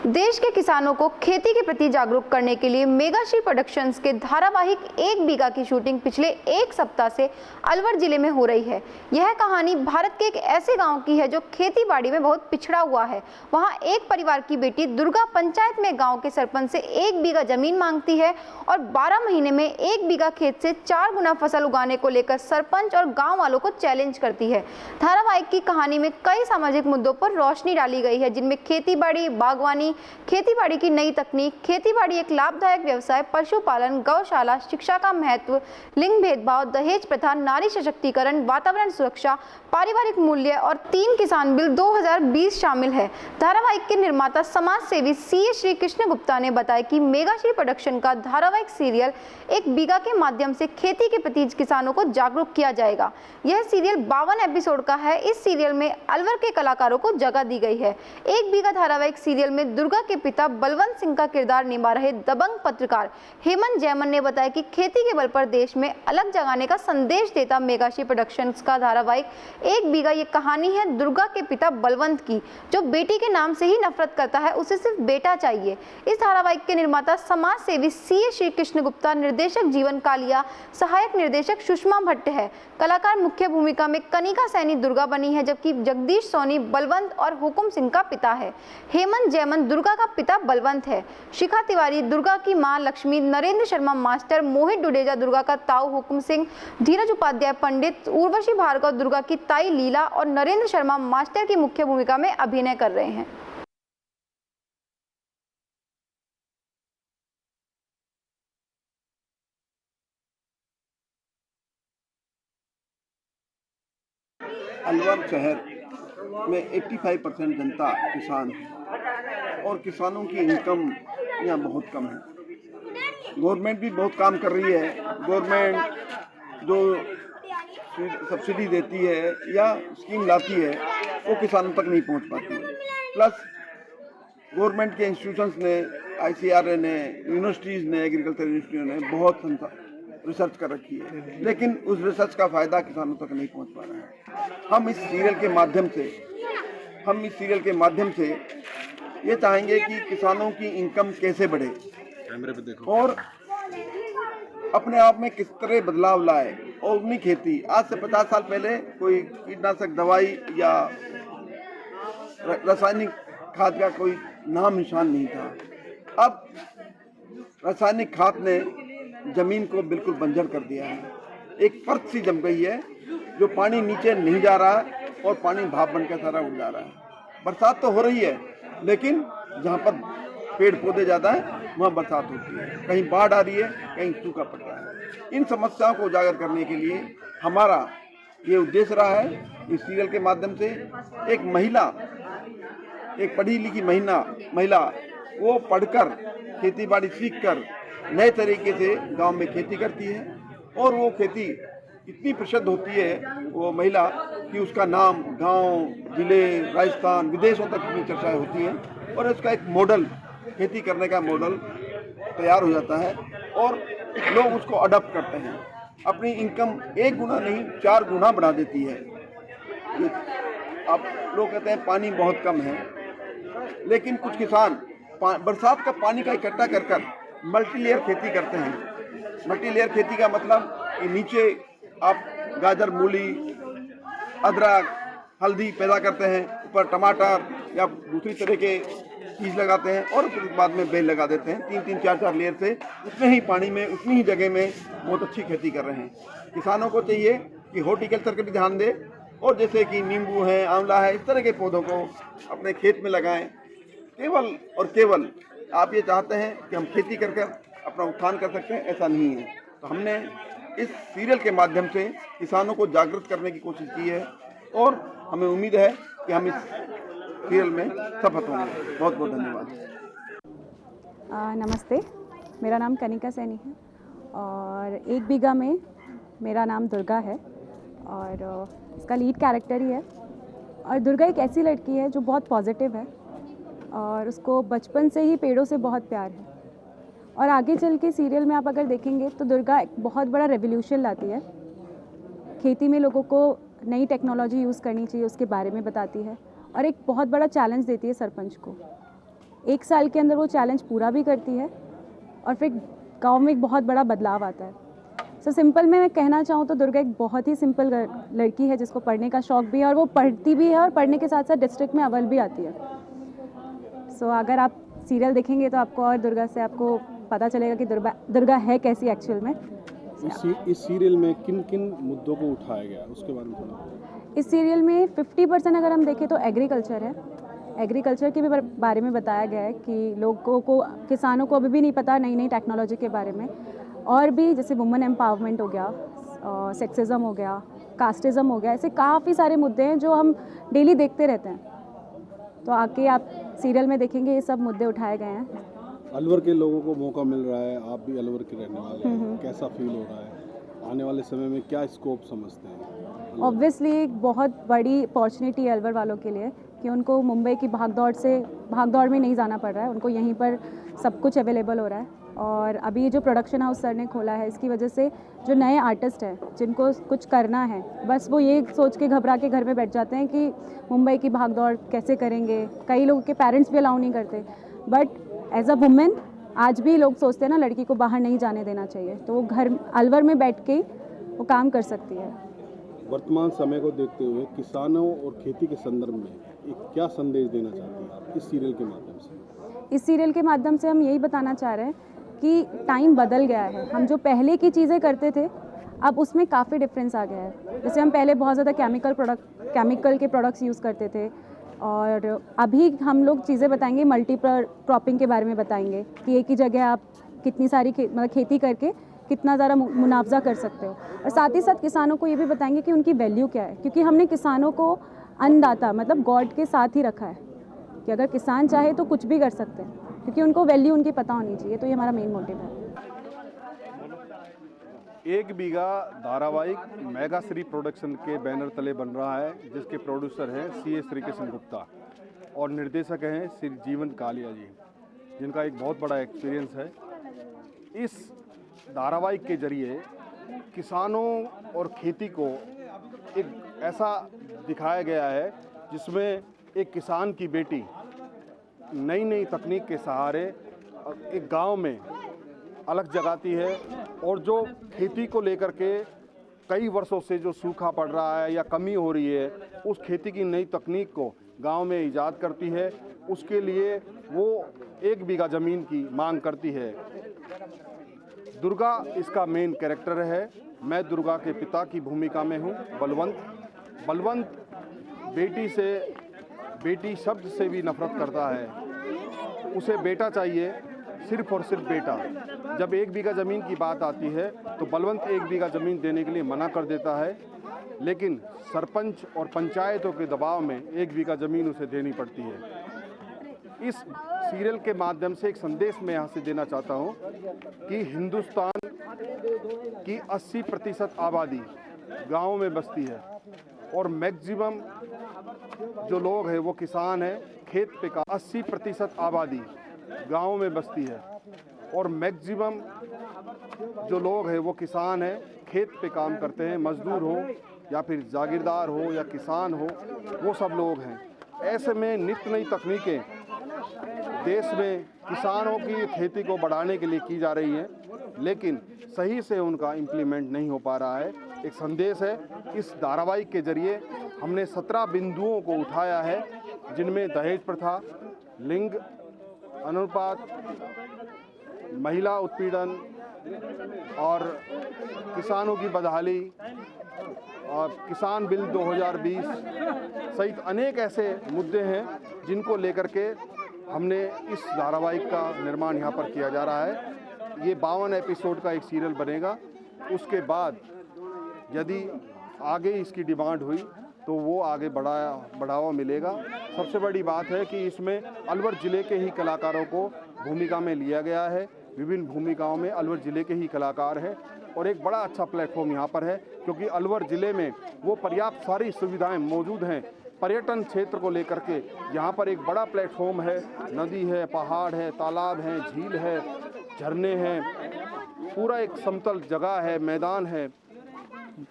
देश के किसानों को खेती के प्रति जागरूक करने के लिए मेगाश्री प्रोडक्शंस के धारावाहिक 1 बीघा की शूटिंग पिछले एक सप्ताह से अलवर जिले में हो रही है। यह कहानी भारत के एक ऐसे गांव की है जो खेती बाड़ी में बहुत पिछड़ा हुआ है। वहां एक परिवार की बेटी दुर्गा पंचायत में गांव के सरपंच से 1 बीघा जमीन मांगती है और 12 महीने में 1 बीघा खेत से 4 गुना फसल उगाने को लेकर सरपंच और गाँव वालों को चैलेंज करती है। धारावाहिक की कहानी में कई सामाजिक मुद्दों पर रोशनी डाली गई है, जिनमें खेती बाड़ी, बागवानी, खेतीबाड़ी की नई तकनीक, खेतीबाड़ी एक लाभदायक व्यवसाय, पशुपालन, गौशाला, शिक्षा का महत्व, लिंग भेदभाव, दहेज प्रथा, नारी सशक्तिकरण, वातावरण सुरक्षा, पारिवारिक मूल्य और 3 किसान बिल 2020 शामिल है। धारावाहिक के निर्माता समाज सेवी सीए श्री कृष्ण गुप्ता ने बताया कि मेगाश्री प्रोडक्शन का धारावाहिक सीरियल 1 बीघा के माध्यम से खेती के प्रति किसानों को जागरूक किया जाएगा। यह सीरियल 52 एपिसोड का है। इस सीरियल में अलवर के कलाकारों को जगह दी गई है। 1 बीघा धारावाहिक सीरियल में दुर्गा के पिता बलवंत सिंह का किरदार निभा रहे दबंग पत्रकार हेमंत जैमन ने बताया कि खेती के बल पर देश में अलग जगाने का संदेश देता मेगाश्री प्रोडक्शंस का धारावाहिक 1 बीघा ये कहानी है दुर्गा के पिता बलवंत की, जो बेटी के नाम से ही नफरत करता है, उसे सिर्फ बेटा चाहिए। इस धारावाहिक के निर्माता समाज सेवी सीए श्री कृष्ण गुप्ता, निर्देशक जीवन कालिया, सहायक निर्देशक सुषमा भट्ट है। कलाकार मुख्य भूमिका में कनिका सैनी दुर्गा बनी है, जबकि जगदीश सोनी बलवंत और हुकुम सिंह का पिता है। हेमंत जैमन दुर्गा का पिता बलवंत है। शिखा तिवारी दुर्गा की मां लक्ष्मी, नरेंद्र शर्मा मास्टर, मोहित डुडेजा दुर्गा का ताऊ हुकुम सिंह, धीरज उपाध्याय पंडित, उर्वशी भार्गव दुर्गा की ताई लीला और नरेंद्र शर्मा मास्टर की मुख्य भूमिका में अभिनय कर रहे हैं। अलवर शहर में 85% जनता किसान है और किसानों की इनकम यहाँ बहुत कम है। गवर्नमेंट भी बहुत काम कर रही है। गवर्नमेंट जो सब्सिडी देती है या स्कीम लाती है वो किसानों तक नहीं पहुँच पाती है। प्लस गवर्नमेंट के इंस्टीट्यूशंस ने, ICRA ने, यूनिवर्सिटीज़ ने, एग्रीकल्चर यूनिवर्सिटियों ने बहुत रिसर्च कर रखी है, लेकिन उस रिसर्च का फ़ायदा किसानों तक नहीं पहुंच पा रहा है। हम इस सीरियल के माध्यम से ये चाहेंगे कि किसानों की इनकम कैसे बढ़े और अपने आप में किस तरह बदलाव लाए। और अपनी खेती आज से 50 साल पहले कोई कीटनाशक दवाई या रासायनिक खाद का कोई नाम निशान नहीं था। अब रासायनिक खाद ने जमीन को बिल्कुल बंजर कर दिया है। एक परत सी जम गई है जो पानी नीचे नहीं जा रहा है और पानी भाप बनकर सारा उड़ जा रहा है। बरसात तो हो रही है, लेकिन जहाँ पर पेड़ पौधे ज़्यादा हैं वहाँ बरसात होती है, कहीं बाढ़ आ रही है, कहीं सूखा पड़ रहा है। इन समस्याओं को उजागर करने के लिए हमारा ये उद्देश्य रहा है। इस सीरियल के माध्यम से एक महिला, एक पढ़ी लिखी महिला वो पढ़कर खेती बाड़ी सीख कर नए तरीके से गांव में खेती करती है और वो खेती इतनी प्रसिद्ध होती है वो महिला कि उसका नाम गांव, जिले, राजस्थान, विदेशों तक की चर्चाएं होती हैं और इसका एक मॉडल, खेती करने का मॉडल तैयार हो जाता है और लोग उसको अडॉप्ट करते हैं। अपनी इनकम 1 गुना नहीं 4 गुना बढ़ा देती है। अब लोग कहते हैं पानी बहुत कम है, लेकिन कुछ किसान बरसात का पानी का इकट्ठा कर मल्टीलेयर खेती करते हैं। मल्टीलेयर खेती का मतलब कि नीचे आप गाजर, मूली, अदरक, हल्दी पैदा करते हैं, ऊपर टमाटर या दूसरी तरह के चीज़ लगाते हैं और फिर बाद में बेल लगा देते हैं। 3-3, 4-4 लेयर से उतने ही पानी में, उतनी ही जगह में बहुत अच्छी खेती कर रहे हैं। किसानों को चाहिए कि हॉर्टिकल्चर का भी ध्यान दें और जैसे कि नींबू है, आंवला है, इस तरह के पौधों को अपने खेत में लगाएं। केवल और केवल आप ये चाहते हैं कि हम खेती करके अपना उत्थान कर सकते हैं, ऐसा नहीं है। तो हमने इस सीरियल के माध्यम से किसानों को जागृत करने की कोशिश की है और हमें उम्मीद है कि हम इस सीरियल में सफल होंगे। बहुत बहुत धन्यवाद। नमस्ते, मेरा नाम कनिका सैनी है और 1 बीघा में मेरा नाम दुर्गा है और इसका लीड कैरेक्टर ही है। और दुर्गा एक ऐसी लड़की है जो बहुत पॉजिटिव है और उसको बचपन से ही पेड़ों से बहुत प्यार है। और आगे चल के सीरियल में आप अगर देखेंगे तो दुर्गा एक बहुत बड़ा रेवोल्यूशन लाती है। खेती में लोगों को नई टेक्नोलॉजी यूज़ करनी चाहिए उसके बारे में बताती है और एक बहुत बड़ा चैलेंज देती है सरपंच को। 1 साल के अंदर वो चैलेंज पूरा भी करती है और फिर गांव में एक बहुत बड़ा बदलाव आता है। सो सिंपल में मैं कहना चाहूँ तो दुर्गा एक बहुत ही सिंपल लड़की है जिसको पढ़ने का शौक़ भी है और वो पढ़ती भी है और पढ़ने के साथ साथ डिस्ट्रिक्ट में अव्वल भी आती है। सो अगर आप सीरियल देखेंगे तो आपको और दुर्गा से आपको पता चलेगा कि दुर्गा है कैसी एक्चुअल में। इस सीरियल में किन किन मुद्दों को उठाया गया उसके बारे में थोड़ा। इस सीरियल में 50% अगर हम देखें तो एग्रीकल्चर है। एग्रीकल्चर के भी बारे में बताया गया है कि लोगों को, किसानों को अभी भी नहीं पता नई नई टेक्नोलॉजी के बारे में, और भी जैसे वुमेन एम्पावरमेंट हो गया, सेक्सिज्म हो गया, कास्टिज़म हो गया, ऐसे काफ़ी सारे मुद्दे हैं जो हम डेली देखते रहते हैं। तो आके आप सीरियल में देखेंगे ये सब मुद्दे उठाए गए हैं। अलवर के लोगों को मौका मिल रहा है, आप भी अलवर के रहने वाले हैं, कैसा फील हो रहा है? आने वाले समय में क्या स्कोप समझते हैं? ऑब्वियसली एक बहुत बड़ी अपॉर्चुनिटी है अलवर वालों के लिए कि उनको मुंबई की भागदौड़ में नहीं जाना पड़ रहा है, उनको यहीं पर सब कुछ अवेलेबल हो रहा है। और अभी जो प्रोडक्शन हाउस सर ने खोला है, इसकी वजह से जो नए आर्टिस्ट हैं जिनको कुछ करना है, बस वो ये सोच के घबरा के घर में बैठ जाते हैं कि मुंबई की भागदौड़ कैसे करेंगे। कई लोगों के पेरेंट्स भी अलाउ नहीं करते, बट एज अ वुमेन आज भी लोग सोचते हैं ना लड़की को बाहर नहीं जाने देना चाहिए, तो वो घर अलवर में बैठ के वो काम कर सकती है। वर्तमान समय को देखते हुए किसानों और खेती के संदर्भ में एक क्या संदेश देना चाहते हैं आप इस सीरियल के माध्यम से? इस सीरियल के माध्यम से हम यही बताना चाह रहे हैं कि टाइम बदल गया है। हम जो पहले की चीज़ें करते थे अब उसमें काफ़ी डिफरेंस आ गया है। जैसे हम पहले बहुत ज़्यादा केमिकल के प्रोडक्ट्स यूज़ करते थे, और अभी हम लोग चीज़ें बताएंगे, मल्टी क्रॉपिंग के बारे में बताएंगे कि एक ही जगह आप कितनी सारी खेती करके कितना ज़्यादा मुनावजा कर सकते हो। और साथ ही साथ किसानों को ये भी बताएंगे कि उनकी वैल्यू क्या है, क्योंकि हमने किसानों को अन्नदाता मतलब गॉड के साथ ही रखा है कि अगर किसान चाहे तो कुछ भी कर सकते हैं, क्योंकि उनको वैल्यू उनकी पता होनी चाहिए। तो ये हमारा मेन मोटिव है। एक बीघा धारावाहिक मेगा श्री प्रोडक्शन के बैनर तले बन रहा है, जिसके प्रोड्यूसर हैं CA श्रीकृष्ण गुप्ता और निर्देशक हैं श्री जीवन कालिया जी, जिनका एक बहुत बड़ा एक्सपीरियंस है। इस धारावाहिक के जरिए किसानों और खेती को एक ऐसा दिखाया गया है जिसमें एक किसान की बेटी नई नई तकनीक के सहारे एक गांव में अलग जगाती है, और जो खेती को लेकर के कई वर्षों से जो सूखा पड़ रहा है या कमी हो रही है, उस खेती की नई तकनीक को गांव में ईजाद करती है। उसके लिए वो 1 बीघा ज़मीन की मांग करती है। दुर्गा इसका मेन कैरेक्टर है। मैं दुर्गा के पिता की भूमिका में हूँ, बलवंत बेटी शब्द से भी नफरत करता है। उसे बेटा चाहिए, सिर्फ और सिर्फ बेटा। जब 1 बीघा ज़मीन की बात आती है तो बलवंत 1 बीघा ज़मीन देने के लिए मना कर देता है, लेकिन सरपंच और पंचायतों के दबाव में 1 बीघा ज़मीन उसे देनी पड़ती है। इस सीरियल के माध्यम से एक संदेश मैं यहाँ से देना चाहता हूँ कि हिंदुस्तान की 80% आबादी गाँव में बसती है, और मैक्सिमम जो लोग हैं वो किसान हैं, खेत पे का 80% आबादी गाँव में बसती है, और मैक्सिमम जो लोग हैं वो किसान हैं, खेत पे काम करते हैं, मजदूर हो या फिर जागीरदार हो या किसान हो, वो सब लोग हैं। ऐसे में नित्य नई तकनीकें देश में किसानों की खेती को बढ़ाने के लिए की जा रही हैं, लेकिन सही से उनका इम्प्लीमेंट नहीं हो पा रहा है। एक संदेश है, इस धारावाहिक के जरिए हमने 17 बिंदुओं को उठाया है, जिनमें दहेज प्रथा, लिंग अनुपात, महिला उत्पीड़न और किसानों की बदहाली और किसान बिल 2020 सहित अनेक ऐसे मुद्दे हैं जिनको लेकर के हमने इस धारावाहिक का निर्माण यहाँ पर किया जा रहा है। ये 52 एपिसोड का एक सीरियल बनेगा। उसके बाद यदि आगे इसकी डिमांड हुई तो वो आगे बढ़ावा मिलेगा। सबसे बड़ी बात है कि इसमें अलवर ज़िले के ही कलाकारों को भूमिका में लिया गया है। विभिन्न भूमिकाओं में अलवर ज़िले के ही कलाकार हैं, और एक बड़ा अच्छा प्लेटफॉर्म यहाँ पर है, क्योंकि अलवर ज़िले में वो पर्याप्त सारी सुविधाएं मौजूद हैं। पर्यटन क्षेत्र को लेकर के यहाँ पर एक बड़ा प्लेटफॉर्म है। नदी है, पहाड़ है, तालाब हैं, झील है, झरने हैं, पूरा एक समतल जगह है, मैदान है।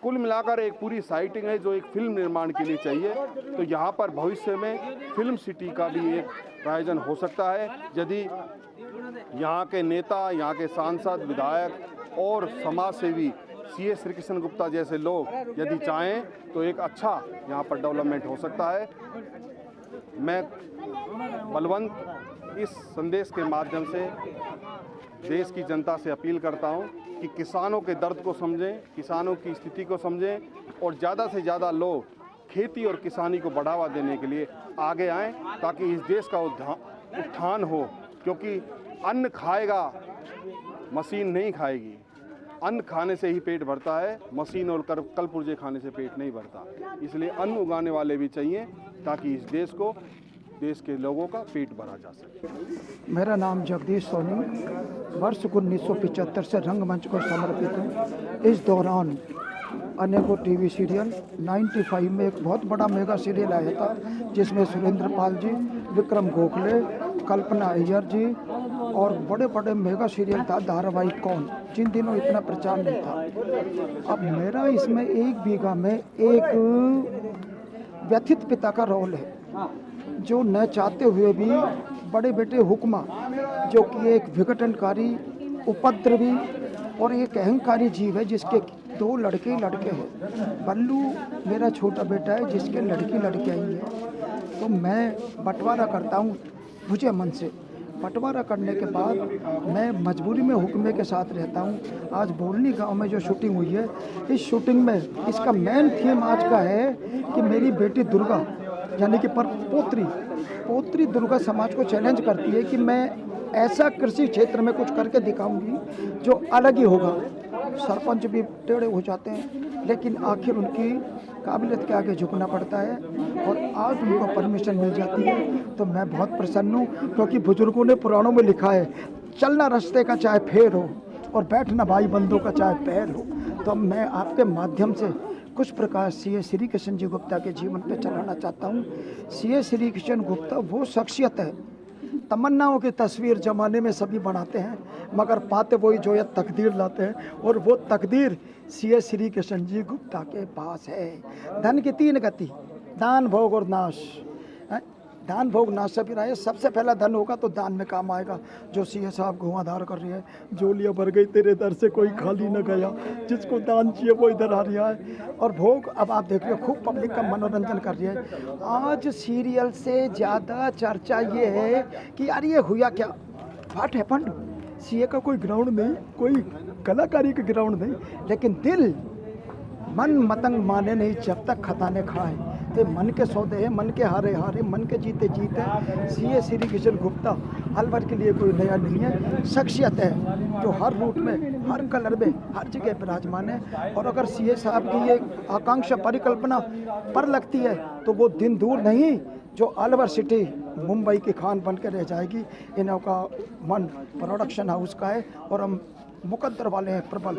कुल मिलाकर एक पूरी साइटिंग है जो एक फिल्म निर्माण के लिए चाहिए। तो यहाँ पर भविष्य में फिल्म सिटी का भी एक आयोजन हो सकता है यदि यहाँ के नेता, यहाँ के सांसद, विधायक और समाज सेवी सीए श्री कृष्ण गुप्ता जैसे लोग यदि चाहें तो एक अच्छा यहाँ पर डेवलपमेंट हो सकता है। मैं बलवंत इस संदेश के माध्यम से देश की जनता से अपील करता हूँ कि किसानों के दर्द को समझें, किसानों की स्थिति को समझें और ज़्यादा से ज़्यादा लोग खेती और किसानी को बढ़ावा देने के लिए आगे आएं ताकि इस देश का उत्थान हो। क्योंकि अन्न खाएगा, मशीन नहीं खाएगी। अन्न खाने से ही पेट भरता है, मशीन और कल पुर्जे खाने से पेट नहीं भरता। इसलिए अन्न उगाने वाले भी चाहिए ताकि इस देश के लोगों का पेट भरा जा सके। मेरा नाम जगदीश सोनी, वर्ष 1975 से रंगमंच को समर्पित हूँ। इस दौरान अनेकों टीवी सीरियल 95 में एक बहुत बड़ा मेगा सीरियल आया था जिसमें सुरेंद्र पाल जी, विक्रम गोखले, कल्पना अय्यर जी और बड़े बड़े मेगा सीरियल था धारावाहिक कौन, जिन दिनों इतना प्रचार नहीं था। अब मेरा इसमें एक बीघा में एक व्यथित पिता का रोल है जो न चाहते हुए भी बड़े बेटे हुक्मा जो कि एक विघटनकारी, उपद्रवी और एक अहंकारी जीव है जिसके 2 लड़के हैं। बल्लू मेरा छोटा बेटा है जिसके लड़की आई है। तो मैं बंटवारा करता हूँ बुझे मन से। बंटवारा करने के बाद मैं मजबूरी में हुक्मे के साथ रहता हूँ। आज बोलनी गांव में जो शूटिंग हुई है, इस शूटिंग में इसका मेन थीम आज का है कि मेरी बेटी दुर्गा यानी कि पोत्री दुर्गा समाज को चैलेंज करती है कि मैं ऐसा कृषि क्षेत्र में कुछ करके दिखाऊंगी जो अलग ही होगा। सरपंच भी टेढ़े हो जाते हैं लेकिन आखिर उनकी काबिलियत के आगे झुकना पड़ता है और आज उनको परमिशन मिल जाती है। तो मैं बहुत प्रसन्न हूँ क्योंकि बुजुर्गों ने पुराणों में लिखा है, चलना रास्ते का चाहे फेर हो और बैठना भाई बंधु का चाहे पैर हो। तो मैं आपके माध्यम से कुछ प्रकार सीए श्री कृष्ण जी गुप्ता के जीवन पे चलाना चाहता हूँ। सीए श्री कृष्ण गुप्ता वो शख्सियत है, तमन्नाओं की तस्वीर जमाने में सभी बनाते हैं मगर पाते वही जो ये तकदीर लाते हैं और वो तकदीर सीए श्री कृष्ण जी गुप्ता के पास है। धन की 3 गति, दान, भोग और नाश। दान, भोग, नाश से फिर आए। सबसे पहला धन होगा तो दान में काम आएगा। जो सीए साहब धुआंधार कर रही है, जोलियाँ भर गई तेरे दर से कोई खाली न गया, जिसको दान चाहिए वो इधर आ रहा है। और भोग, अब आप देख रहे हो खूब पब्लिक का मनोरंजन कर रही है। आज सीरियल से ज़्यादा चर्चा ये है कि यार ये हुआ क्या, व्हाट हैपेंड। सीए का कोई ग्राउंड नहीं, कोई कलाकारी का ग्राउंड नहीं, लेकिन दिल मन मतंग माने नहीं जब तक खताने खाए। तो मन के सौदे हैं, मन के हारे हारे, मन के जीते जीते। सीए श्री कृष्ण गुप्ता अलवर के लिए कोई नया नहीं है, शख्सियत है जो हर रूट में, हर कलर में, हर जगह विराजमान है। और अगर सीए साहब की ये आकांक्षा परिकल्पना पर लगती है तो वो दिन दूर नहीं जो अलवर सिटी मुंबई की खान बन के रह जाएगी। इन्हों का मन प्रोडक्शन हाउस का है और हम मुकद्दर वाले हैं प्रबल।